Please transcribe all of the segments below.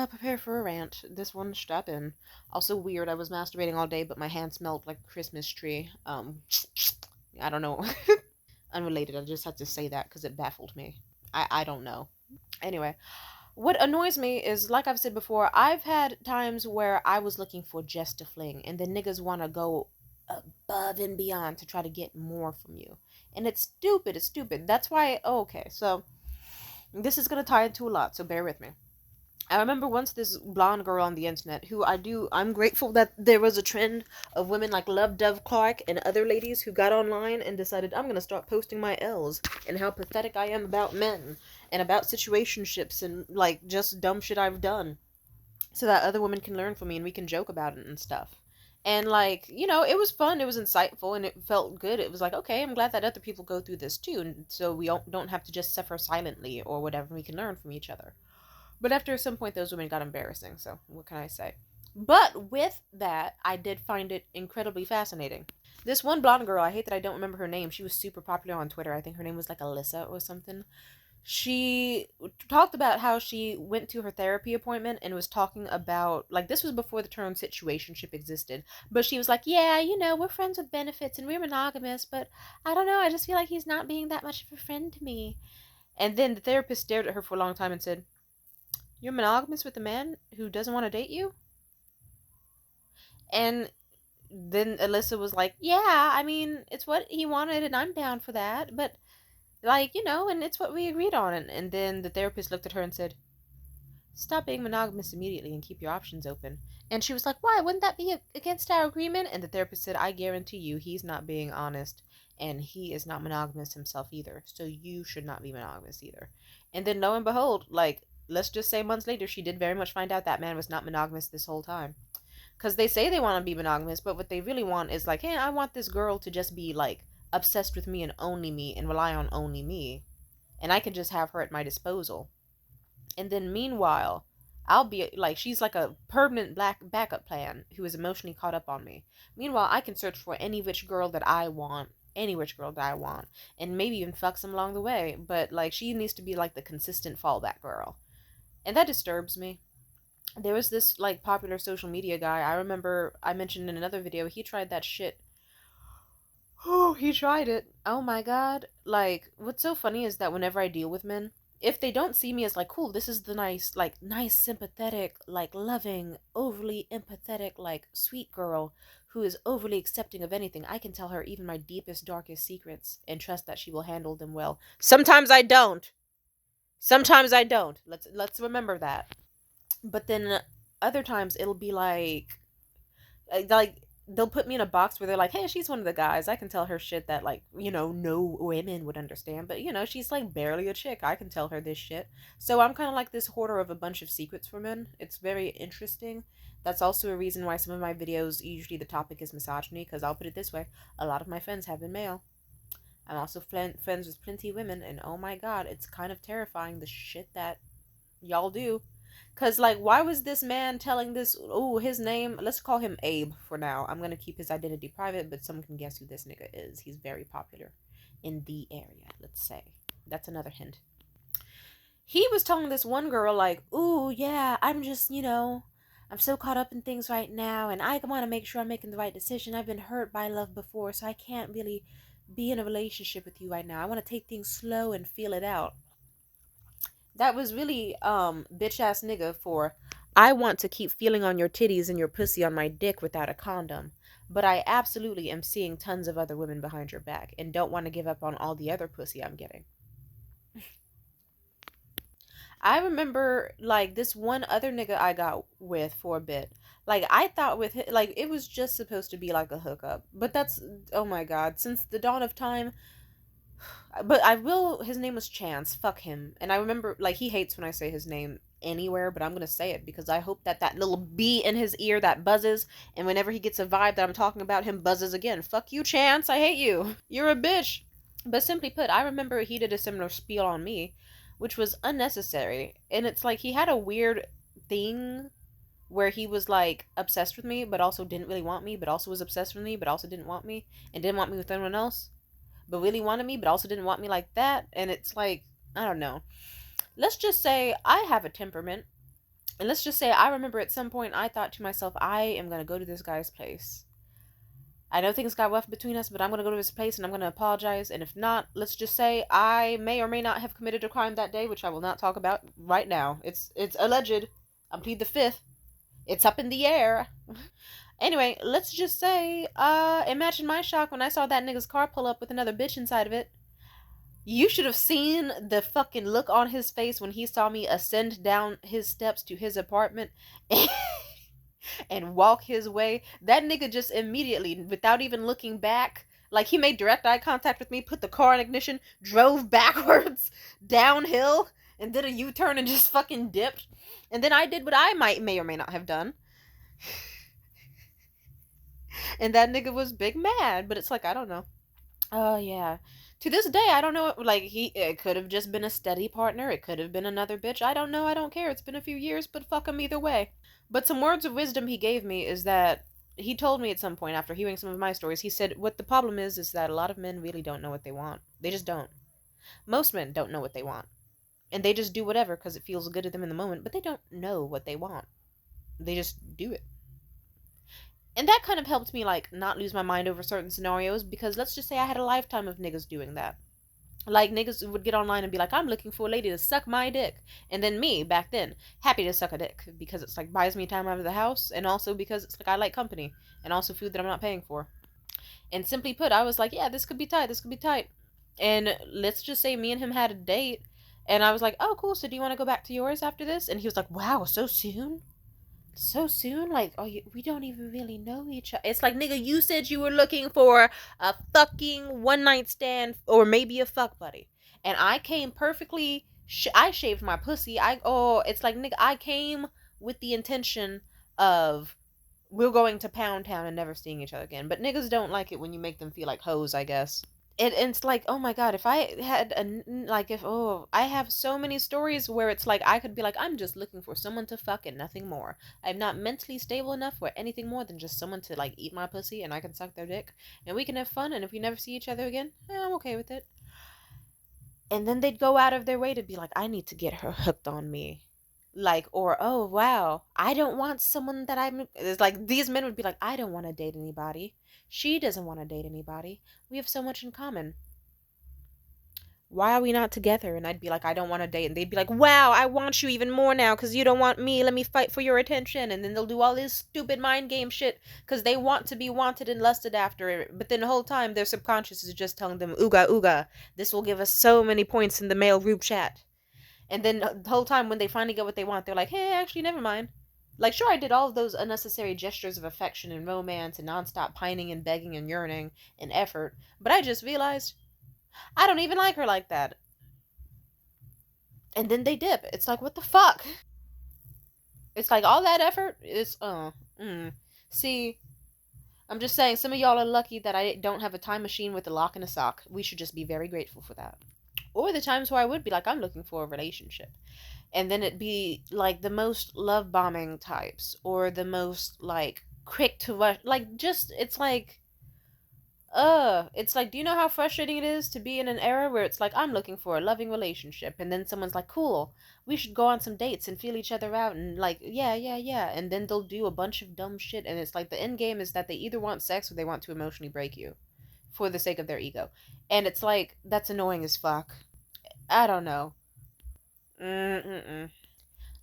Prepare for a rant. This one, strap in. Also weird, I was masturbating all day, but my hand smelled like a Christmas tree. I don't know. Unrelated, I just had to say that because it baffled me. I don't know. Anyway, what annoys me is, like I've said before, I've had times where I was looking for just a fling, and the niggas want to go above and beyond to try to get more from you. And it's stupid. It's stupid. That's why, oh, okay, so this is going to tie into a lot, so bear with me. I remember once this blonde girl on the internet who I'm grateful that there was a trend of women like Love Dove Clark and other ladies who got online and decided, I'm gonna start posting my L's and how pathetic I am about men and about situationships and like just dumb shit I've done, so that other women can learn from me and we can joke about it and stuff. And like, it was fun, it was insightful, and it felt good. It was like, okay, I'm glad that other people go through this too, and so we don't have to just suffer silently or whatever. We can learn from each other. But after some point, those women got embarrassing, so what can I say? But with that, I did find it incredibly fascinating. This one blonde girl, I hate that I don't remember her name. She was super popular on Twitter. I think her name was like Alyssa or something. She talked about how she went to her therapy appointment and was talking about, like, this was before the term situationship existed, but she was like, yeah, we're friends with benefits and we're monogamous, but I don't know, I just feel like he's not being that much of a friend to me. And then the therapist stared at her for a long time and said, you're monogamous with a man who doesn't want to date you? And then Alyssa was like, yeah, I mean, it's what he wanted and I'm down for that. But, like, and it's what we agreed on. And then the therapist looked at her and said, stop being monogamous immediately and keep your options open. And she was like, why? Wouldn't that be against our agreement? And the therapist said, I guarantee you he's not being honest. And he is not monogamous himself either. So you should not be monogamous either. And then lo and behold, like, let's just say months later, she did very much find out that man was not monogamous this whole time. Because they say they want to be monogamous, but what they really want is like, hey, I want this girl to just be like obsessed with me and only me and rely on only me. And I can just have her at my disposal. And then meanwhile, I'll be like, she's like a permanent black backup plan who is emotionally caught up on me. Meanwhile, I can search for any rich girl that I want, any rich girl that I want, and maybe even fuck some along the way. But like, she needs to be like the consistent fallback girl. And that disturbs me. There was this like popular social media guy. I remember I mentioned in another video, he tried that shit. Oh, he tried it. Oh my god. Like, what's so funny is that whenever I deal with men, if they don't see me as like, cool, this is the nice, like, nice, sympathetic, like, loving, overly empathetic, like, sweet girl who is overly accepting of anything, I can tell her even my deepest, darkest secrets and trust that she will handle them well. Sometimes I don't. Sometimes I don't. Let's remember that. But then other times it'll be like they'll put me in a box where they're like, hey, she's one of the guys, I can tell her shit that, like, no women would understand, but she's like barely a chick, I can tell her this shit. So I'm kind of like this hoarder of a bunch of secrets for men. It's very interesting. That's also a reason why some of my videos, usually the topic is misogyny, because I'll put it this way, a lot of my friends have been male. I'm also friends with plenty women, and oh my god, it's kind of terrifying the shit that y'all do. Cause like, why was this man telling this? Oh, his name. Let's call him Abe for now. I'm gonna keep his identity private, but someone can guess who this nigga is. He's very popular in the area. Let's say that's another hint. He was telling this one girl like, "Ooh, yeah, I'm just, I'm so caught up in things right now, and I want to make sure I'm making the right decision. I've been hurt by love before, so I can't really be in a relationship with you right now. I want to take things slow and feel it out." That was really bitch ass nigga for, I want to keep feeling on your titties and your pussy on my dick without a condom. But I absolutely am seeing tons of other women behind your back and don't want to give up on all the other pussy I'm getting. I remember like this one other nigga I got with for a bit. Like, I thought with him, like, it was just supposed to be like a hookup. But that's, oh my god, since the dawn of time. But I will, his name was Chance. Fuck him. And I remember, like, he hates when I say his name anywhere, but I'm gonna say it because I hope that that little bee in his ear that buzzes, and whenever he gets a vibe that I'm talking about him, buzzes again. Fuck you, Chance. I hate you. You're a bitch. But simply put, I remember he did a similar spiel on me, which was unnecessary. And it's like he had a weird thing where he was like obsessed with me, but also didn't really want me, but also was obsessed with me, but also didn't want me, and didn't want me with anyone else, but really wanted me, but also didn't want me like that. And it's like, I don't know. Let's just say I have a temperament. And let's just say I remember at some point I thought to myself, I am going to go to this guy's place. I know things got rough between us, but I'm going to go to his place and I'm going to apologize. And if not, let's just say I may or may not have committed a crime that day, which I will not talk about right now. It's alleged. I'm plead the fifth. It's up in the air. Anyway, let's just say, imagine my shock when I saw that nigga's car pull up with another bitch inside of it. You should have seen the fucking look on his face when he saw me ascend down his steps to his apartment and walk his way. That nigga just immediately, without even looking back, like he made direct eye contact with me, put the car in ignition, drove backwards downhill, and did a U-turn and just fucking dipped. And then I did what I may or may not have done. And that nigga was big mad, but it's like, I don't know. Oh yeah. To this day, I don't know. Like it could have just been a steady partner. It could have been another bitch. I don't know. I don't care. It's been a few years, but fuck him either way. But some words of wisdom he gave me is that he told me at some point after hearing some of my stories. He said, "What the problem is that a lot of men really don't know what they want. They just don't. Most men don't know what they want, and they just do whatever because it feels good to them in the moment. But they don't know what they want. They just do it." And that kind of helped me like not lose my mind over certain scenarios because let's just say I had a lifetime of niggas doing that. Like niggas would get online and be like, I'm looking for a lady to suck my dick. And then me, back then, happy to suck a dick because it's like buys me time out of the house and also because it's like I like company and also food that I'm not paying for. And simply put, I was like, yeah, this could be tight, this could be tight. And let's just say me and him had a date and I was like, oh cool, so do you want to go back to yours after this? And he was like, wow, so soon? So soon? Like, oh, we don't even really know each other. It's like, nigga, you said you were looking for a fucking one night stand or maybe a fuck buddy, and I came perfectly. I shaved my pussy. It's like, nigga, I came with the intention of we're going to Pound Town and never seeing each other again. But niggas don't like it when you make them feel like hoes, I guess. It's like, oh my god, if I had like if I have so many stories where it's like I could be like, I'm just looking for someone to fuck and nothing more. I'm not mentally stable enough for anything more than just someone to like eat my pussy and I can suck their dick and we can have fun, and if we never see each other again, I'm okay with it. And then they'd go out of their way to be like, I need to get her hooked on me. Like, or, oh wow, I don't want someone that it's like these men would be like, I don't want to date anybody. She doesn't want to date anybody. We have so much in common. Why are we not together? And I'd be like, I don't want to date. And they'd be like, wow, I want you even more now because you don't want me. Let me fight for your attention. And then they'll do all this stupid mind game shit because they want to be wanted and lusted after. But then the whole time, their subconscious is just telling them, ooga, ooga, this will give us so many points in the male group chat. And then the whole time, when they finally get what they want, they're like, hey, actually, never mind. Like, sure, I did all of those unnecessary gestures of affection and romance and nonstop pining and begging and yearning and effort, but I just realized I don't even like her like that. And then they dip. It's like, what the fuck? It's like all that effort is, See, I'm just saying, some of y'all are lucky that I don't have a time machine with a lock and a sock. We should just be very grateful for that. Or the times where I would be like, I'm looking for a relationship. And then it'd be like the most love bombing types, or the most like quick to rush. Like, just, it's like, it's like, do you know how frustrating it is to be in an era where it's like, I'm looking for a loving relationship, and then someone's like, cool, we should go on some dates and feel each other out, and like, yeah, yeah, yeah, and then they'll do a bunch of dumb shit, and it's like the end game is that they either want sex or they want to emotionally break you for the sake of their ego. And it's like, that's annoying as fuck. I don't know. Mm-mm.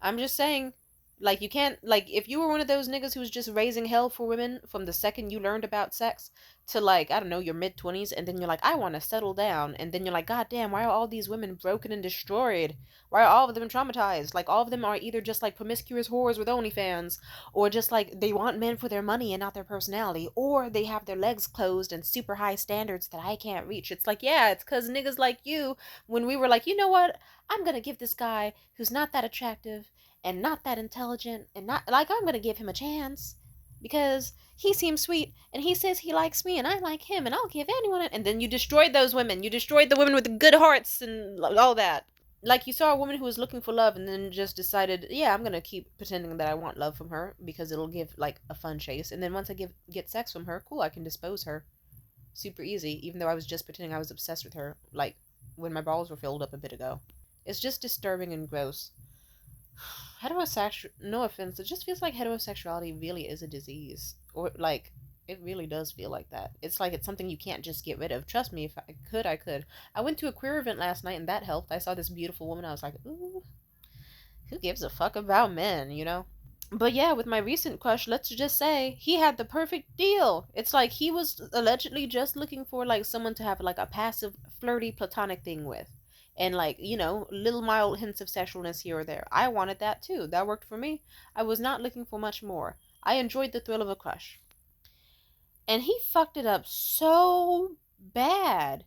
I'm just saying, like, you can't, like, if you were one of those niggas who was just raising hell for women from the second you learned about sex to, like, I don't know, your mid 20s, and then you're like, I want to settle down, and then you're like, God damn, why are all these women broken and destroyed? Why are all of them traumatized? Like, all of them are either just, like, promiscuous whores with OnlyFans, or just, like, they want men for their money and not their personality, or they have their legs closed and super high standards that I can't reach. It's like, yeah, it's because niggas like you, when we were like, you know what? I'm gonna give this guy who's not that attractive and not that intelligent and not like I'm gonna give him a chance because he seems sweet and he says he likes me and I like him and I'll give anyone it. And then you destroyed those women. You destroyed the women with the good hearts and all that. Like you saw a woman who was looking for love and then just decided, yeah, I'm gonna keep pretending that I want love from her because it'll give like a fun chase. And then once I get sex from her, cool, I can dispose her super easy. Even though I was just pretending I was obsessed with her, like when my balls were filled up a bit ago. It's just disturbing and gross. Heterosexual, no offense, it just feels like heterosexuality really is a disease. Or, like, it really does feel like that. It's like it's something you can't just get rid of. Trust me, if I could, I could. I went to a queer event last night and that helped. I saw this beautiful woman. I was like, ooh, who gives a fuck about men, you know? But yeah, with my recent crush, let's just say he had the perfect deal. It's like he was allegedly just looking for like someone to have like a passive, flirty, platonic thing with. And like, little mild hints of sexualness here or there. I wanted that too. That worked for me. I was not looking for much more. I enjoyed the thrill of a crush. And he fucked it up so bad.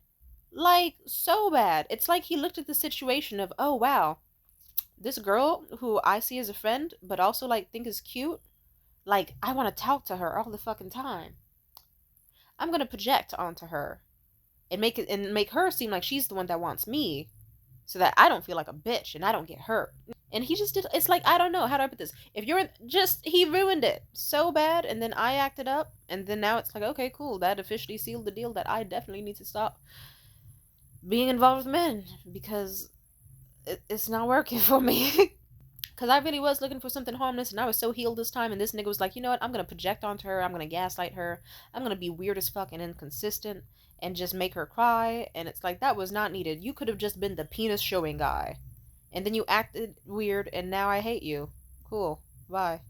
Like, so bad. It's like he looked at the situation of, oh wow, this girl who I see as a friend, but also like think is cute, like, I want to talk to her all the fucking time. I'm gonna project onto her and make her seem like she's the one that wants me, so that I don't feel like a bitch and I don't get hurt. And he just did. It's like, I don't know how do I put this. If you're just he ruined it so bad, and then I acted up, and then now it's like, okay, cool. That officially sealed the deal that I definitely need to stop being involved with men because it's not working for me. Because I really was looking for something harmless, and I was so healed this time, and this nigga was like, you know what, I'm gonna project onto her, I'm gonna gaslight her, I'm gonna be weird as fuck and inconsistent, and just make her cry, and it's like, that was not needed. You could have just been the penis showing guy. And then you acted weird, and now I hate you. Cool. Bye.